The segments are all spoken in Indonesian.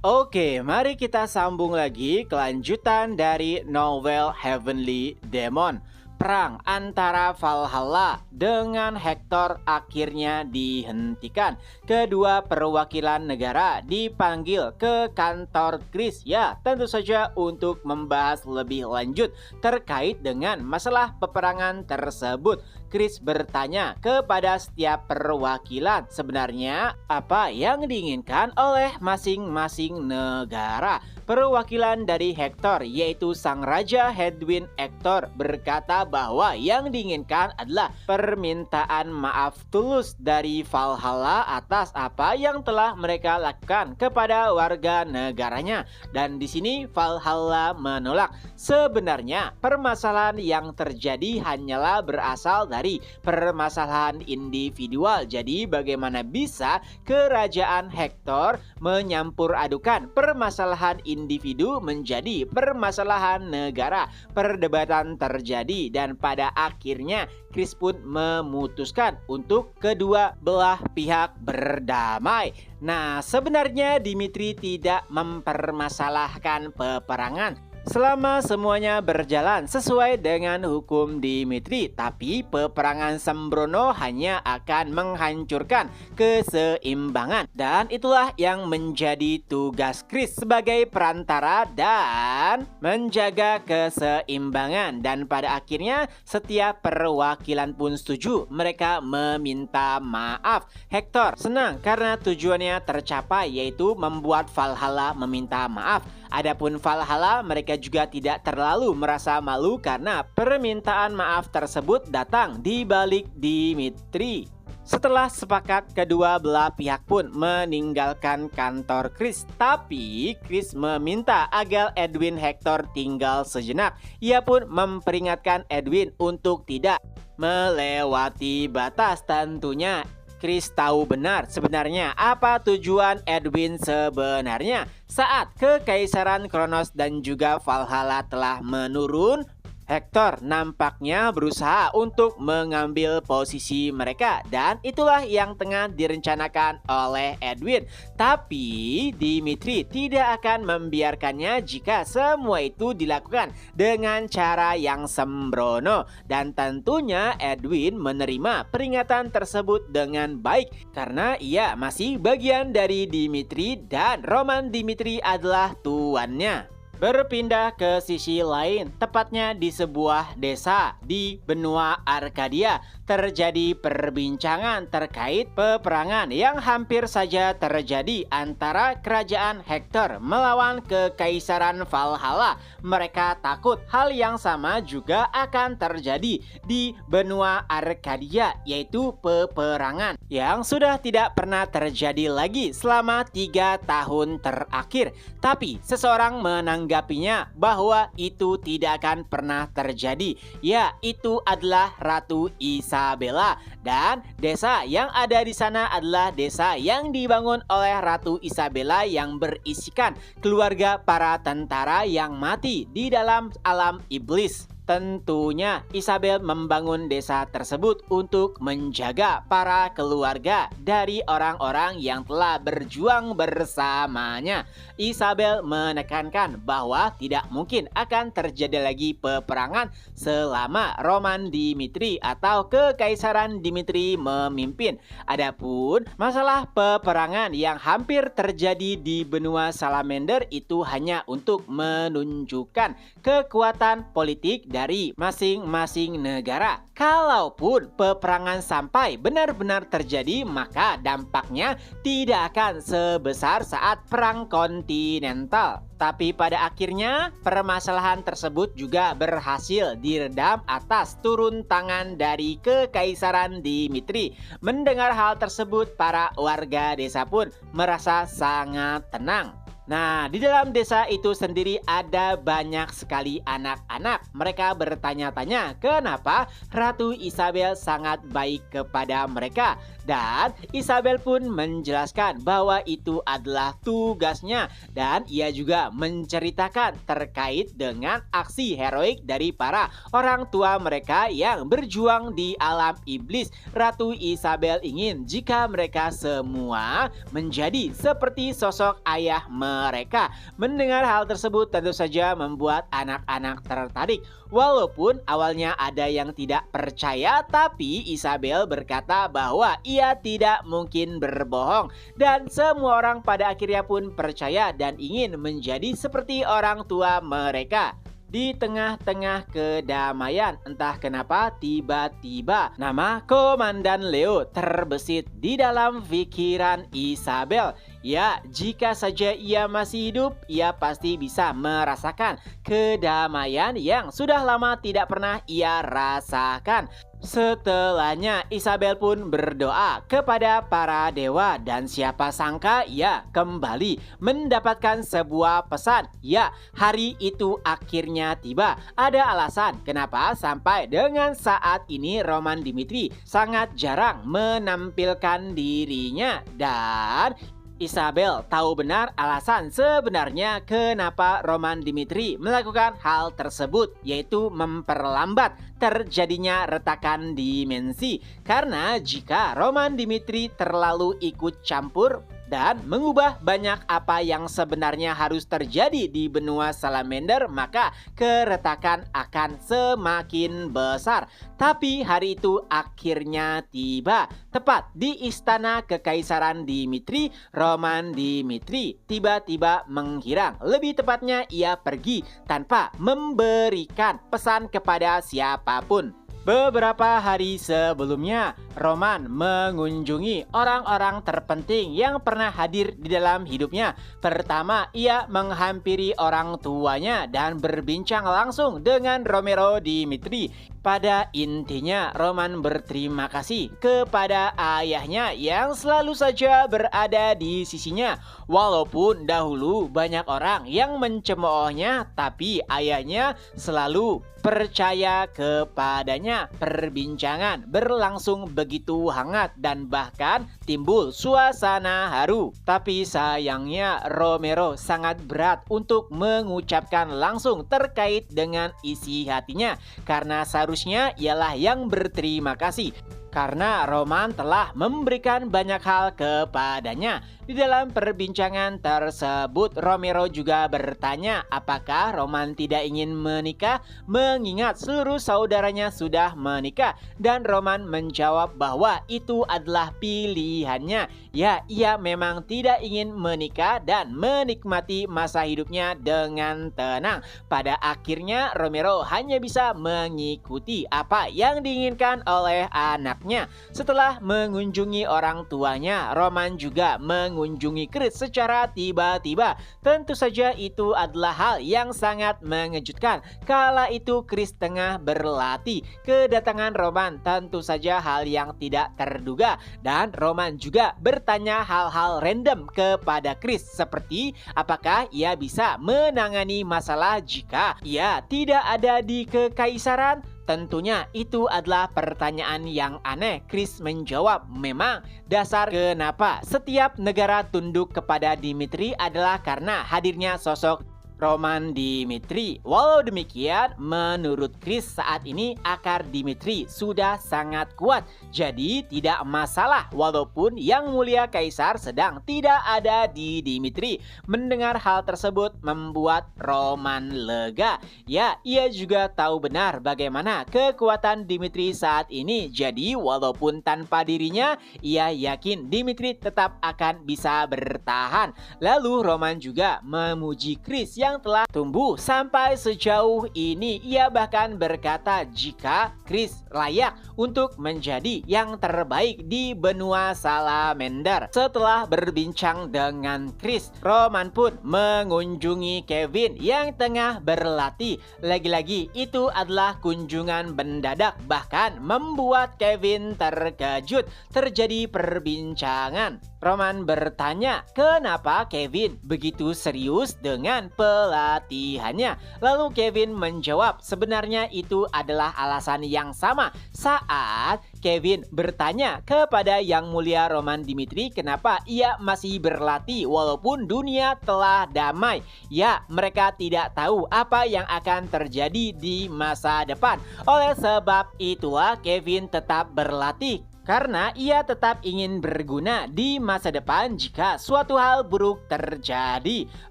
Oke, mari kita sambung lagi kelanjutan dari novel Heavenly Demon. Perang antara Valhalla dengan Hector akhirnya dihentikan. Kedua perwakilan negara dipanggil ke kantor Chris, ya tentu saja untuk membahas lebih lanjut terkait dengan masalah peperangan tersebut. Chris bertanya kepada setiap perwakilan sebenarnya apa yang diinginkan oleh masing-masing negara. Perwakilan dari Hector yaitu sang raja Hedwyn Hector berkata bahwa yang diinginkan adalah permintaan maaf tulus dari Valhalla atas apa yang telah mereka lakukan kepada warga negaranya. Dan di sini Valhalla menolak. Sebenarnya permasalahan yang terjadi hanyalah berasal dari permasalahan individual. Jadi bagaimana bisa kerajaan Hector menyampur adukan permasalahan individu menjadi permasalahan negara. Perdebatan terjadi dan pada akhirnya Chris pun memutuskan untuk kedua belah pihak berdamai. Nah, sebenarnya Dimitri tidak mempermasalahkan peperangan selama semuanya berjalan sesuai dengan hukum Dimitri, tapi peperangan sembrono hanya akan menghancurkan keseimbangan. Dan itulah yang menjadi tugas Chris sebagai perantara dan menjaga keseimbangan. Dan pada akhirnya setiap perwakilan pun setuju, mereka meminta maaf. Hector senang karena tujuannya tercapai, yaitu membuat Valhalla meminta maaf. Adapun Valhalla, mereka juga tidak terlalu merasa malu karena permintaan maaf tersebut datang di balik Dimitri. Setelah sepakat, kedua belah pihak pun meninggalkan kantor Chris. Tapi Chris meminta agar Edwin Hector tinggal sejenak. Ia pun memperingatkan Edwin untuk tidak melewati batas. Tentunya Chris tahu benar sebenarnya apa tujuan Edwin sebenarnya. Saat Kekaisaran Kronos dan juga Valhalla telah menurun, Hector nampaknya berusaha untuk mengambil posisi mereka, dan itulah yang tengah direncanakan oleh Edwin. Tapi Dimitri tidak akan membiarkannya jika semua itu dilakukan dengan cara yang sembrono. Dan tentunya Edwin menerima peringatan tersebut dengan baik karena ia masih bagian dari Dimitri dan Roman Dimitri adalah tuannya. Berpindah ke sisi lain, tepatnya di sebuah desa di benua Arkadia, terjadi perbincangan terkait peperangan yang hampir saja terjadi antara kerajaan Hector melawan Kekaisaran Valhalla. Mereka takut hal yang sama juga akan terjadi di benua Arkadia, yaitu peperangan yang sudah tidak pernah terjadi lagi selama 3 tahun terakhir. Tapi seseorang menanggapinya bahwa itu tidak akan pernah terjadi. Ya, itu adalah Ratu Isabella, dan desa yang ada di sana adalah desa yang dibangun oleh Ratu Isabella yang berisikan keluarga para tentara yang mati di dalam alam iblis. Tentunya Isabel membangun desa tersebut untuk menjaga para keluarga dari orang-orang yang telah berjuang bersamanya. Isabel menekankan bahwa tidak mungkin akan terjadi lagi peperangan selama Roman Dimitri atau Kekaisaran Dimitri memimpin. Adapun masalah peperangan yang hampir terjadi di benua Salamander itu hanya untuk menunjukkan kekuatan politik dari masing-masing negara. Kalaupun peperangan sampai benar-benar terjadi, maka dampaknya tidak akan sebesar saat perang kontinental. Tapi pada akhirnya permasalahan tersebut juga berhasil diredam atas turun tangan dari Kekaisaran Dimitri. Mendengar hal tersebut, para warga desa pun merasa sangat tenang. Nah, di dalam desa itu sendiri ada banyak sekali anak-anak. Mereka bertanya-tanya kenapa Ratu Isabel sangat baik kepada mereka. Dan Isabel pun menjelaskan bahwa itu adalah tugasnya dan ia juga menceritakan terkait dengan aksi heroik dari para orang tua mereka yang berjuang di alam iblis. Ratu Isabel ingin jika mereka semua menjadi seperti sosok ayah mereka. Mendengar hal tersebut tentu saja membuat anak-anak tertarik. Walaupun awalnya ada yang tidak percaya, tapi Isabel berkata bahwa ia tidak mungkin berbohong. Dan semua orang pada akhirnya pun percaya dan ingin menjadi seperti orang tua mereka. Di tengah-tengah kedamaian, entah kenapa tiba-tiba nama Komandan Leo terbesit di dalam pikiran Isabel. Ya, jika saja ia masih hidup, ia pasti bisa merasakan kedamaian yang sudah lama tidak pernah ia rasakan. Setelahnya, Isabel pun berdoa kepada para dewa dan siapa sangka ia kembali mendapatkan sebuah pesan. Ya, hari itu akhirnya tiba. Ada alasan kenapa sampai dengan saat ini Roman Dimitri sangat jarang menampilkan dirinya. Dan Isabel tahu benar alasan sebenarnya kenapa Roman Dimitri melakukan hal tersebut, yaitu memperlambat terjadinya retakan dimensi. Karena jika Roman Dimitri terlalu ikut campur dan mengubah banyak apa yang sebenarnya harus terjadi di benua Salamander, maka keretakan akan semakin besar. Tapi hari itu akhirnya tiba. Tepat di istana Kekaisaran Dimitri, Roman Dimitri tiba-tiba menghilang. Lebih tepatnya ia pergi tanpa memberikan pesan kepada siapapun. Beberapa hari sebelumnya, Roman mengunjungi orang-orang terpenting yang pernah hadir di dalam hidupnya. Pertama, ia menghampiri orang tuanya dan berbincang langsung dengan Romero Dimitri. Pada intinya, Roman berterima kasih kepada ayahnya yang selalu saja berada di sisinya. Walaupun dahulu banyak orang yang mencemoohnya, tapi ayahnya selalu percaya kepadanya. Perbincangan berlangsung begitu hangat dan bahkan timbul suasana haru. Tapi sayangnya Romero sangat berat untuk mengucapkan langsung terkait dengan isi hatinya, karena seharusnya ialah yang berterima kasih karena Roman telah memberikan banyak hal kepadanya. Di dalam perbincangan tersebut, Romero juga bertanya apakah Roman tidak ingin menikah mengingat seluruh saudaranya sudah menikah. Dan Roman menjawab bahwa itu adalah pilihannya. Ya, ia memang tidak ingin menikah dan menikmati masa hidupnya dengan tenang. Pada akhirnya Romero hanya bisa mengikuti apa yang diinginkan oleh anaknya. Setelah mengunjungi orang tuanya, Roman juga mengunjungi Chris secara tiba-tiba. Tentu saja itu adalah hal yang sangat mengejutkan. Kala itu Chris tengah berlatih. Kedatangan Roman tentu saja hal yang tidak terduga. Dan Roman juga bertanya hal-hal random kepada Chris, seperti apakah ia bisa menangani masalah jika ia tidak ada di Kekaisaran. Tentunya itu adalah pertanyaan yang aneh. Chris menjawab, memang dasar kenapa setiap negara tunduk kepada Dimitri adalah karena hadirnya sosok Roman Dimitri. Walau demikian, menurut Chris saat ini akar Dimitri sudah sangat kuat. Jadi tidak masalah walaupun Yang Mulia Kaisar sedang tidak ada di Dimitri. Mendengar hal tersebut membuat Roman lega. Ya, ia juga tahu benar bagaimana kekuatan Dimitri saat ini. Jadi walaupun tanpa dirinya, ia yakin Dimitri tetap akan bisa bertahan. Lalu Roman juga memuji Chris yang telah tumbuh sampai sejauh ini. Ia bahkan berkata jika Chris layak untuk menjadi yang terbaik di benua Salamander. Setelah berbincang dengan Chris, Roman pun mengunjungi Kevin yang tengah berlatih. Lagi-lagi itu adalah kunjungan mendadak, bahkan membuat Kevin terkejut. Terjadi perbincangan. Roman bertanya kenapa Kevin begitu serius dengan pelatihannya. Lalu Kevin menjawab, sebenarnya itu adalah alasan yang sama saat Kevin bertanya kepada Yang Mulia Roman Dimitri kenapa ia masih berlatih walaupun dunia telah damai. Ya, mereka tidak tahu apa yang akan terjadi di masa depan. Oleh sebab itulah Kevin tetap berlatih. Karena ia tetap ingin berguna di masa depan jika suatu hal buruk terjadi.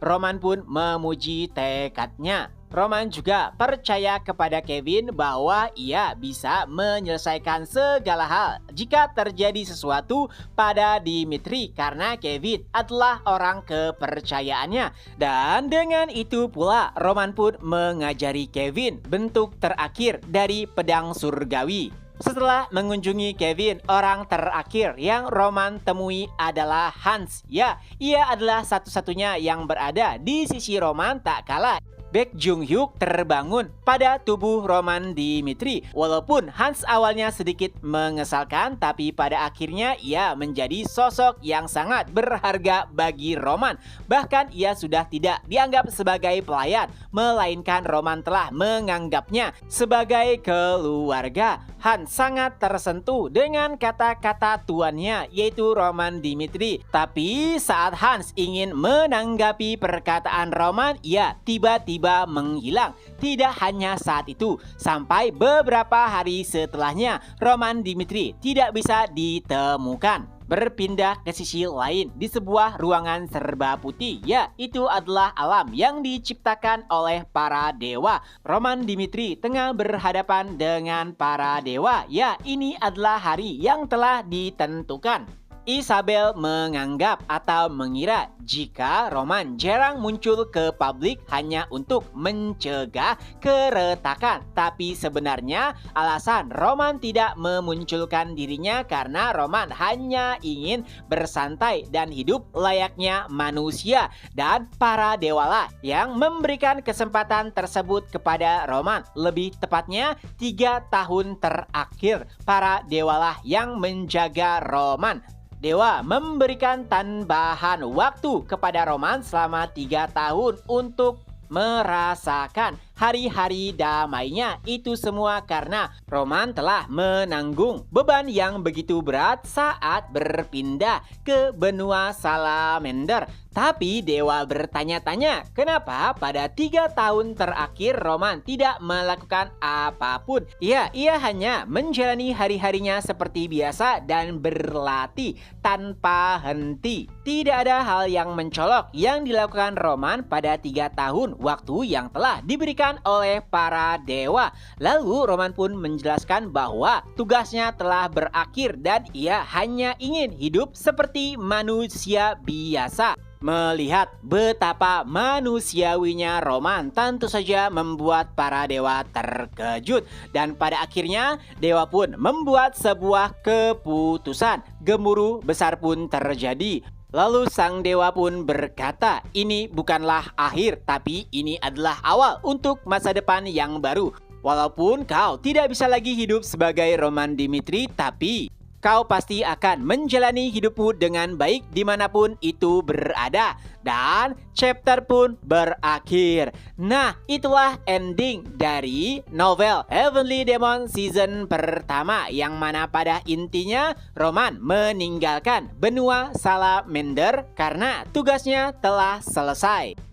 Roman pun memuji tekadnya. Roman juga percaya kepada Kevin bahwa ia bisa menyelesaikan segala hal jika terjadi sesuatu pada Dimitri karena Kevin adalah orang kepercayaannya. Dan dengan itu pula Roman pun mengajari Kevin bentuk terakhir dari pedang surgawi. Setelah mengunjungi Kevin, orang terakhir yang Roman temui adalah Hans. Ya, ia adalah satu-satunya yang berada di sisi Roman tak kalah Baek Jung-hyuk terbangun pada tubuh Roman Dimitri. Walaupun Hans awalnya sedikit mengesalkan, tapi pada akhirnya ia menjadi sosok yang sangat berharga bagi Roman. Bahkan ia sudah tidak dianggap sebagai pelayan, melainkan Roman telah menganggapnya sebagai keluarga. Hans sangat tersentuh dengan kata-kata tuannya, yaitu Roman Dimitri. Tapi saat Hans ingin menanggapi perkataan Roman, ia tiba-tiba menghilang. Tidak hanya saat itu, sampai beberapa hari setelahnya, Roman Dimitri tidak bisa ditemukan. Berpindah ke sisi lain di sebuah ruangan serba putih. Ya, itu adalah alam yang diciptakan oleh para dewa. Roman Dimitri tengah berhadapan dengan para dewa. Ya, ini adalah hari yang telah ditentukan. Isabel menganggap atau mengira jika Roman jarang muncul ke publik hanya untuk mencegah keretakan. Tapi sebenarnya alasan Roman tidak memunculkan dirinya karena Roman hanya ingin bersantai dan hidup layaknya manusia. Dan para dewalah yang memberikan kesempatan tersebut kepada Roman. Lebih tepatnya 3 tahun terakhir para dewalah yang menjaga Roman. Dewa memberikan tambahan waktu kepada Roman selama 3 tahun untuk merasakan hari-hari damainya. Itu semua karena Roman telah menanggung beban yang begitu berat saat berpindah ke benua Salamander. Tapi dewa bertanya-tanya kenapa pada 3 tahun terakhir Roman tidak melakukan apapun. Ya, ia hanya menjalani hari-harinya seperti biasa dan berlatih tanpa henti. Tidak ada hal yang mencolok yang dilakukan Roman pada 3 tahun waktu yang telah diberikan oleh para dewa. Lalu Roman pun menjelaskan bahwa tugasnya telah berakhir dan ia hanya ingin hidup seperti manusia biasa. Melihat betapa manusiawinya Roman tentu saja membuat para dewa terkejut. Dan pada akhirnya dewa pun membuat sebuah keputusan. Gemuruh besar pun terjadi. Lalu sang dewa pun berkata, ini bukanlah akhir, tapi ini adalah awal untuk masa depan yang baru. Walaupun kau tidak bisa lagi hidup sebagai Roman Dimitri, tapi kau pasti akan menjalani hidupmu dengan baik dimanapun itu berada. Dan chapter pun berakhir. Nah, itulah ending dari novel Heavenly Demon season pertama, yang mana pada intinya Roman meninggalkan benua Salamander karena tugasnya telah selesai.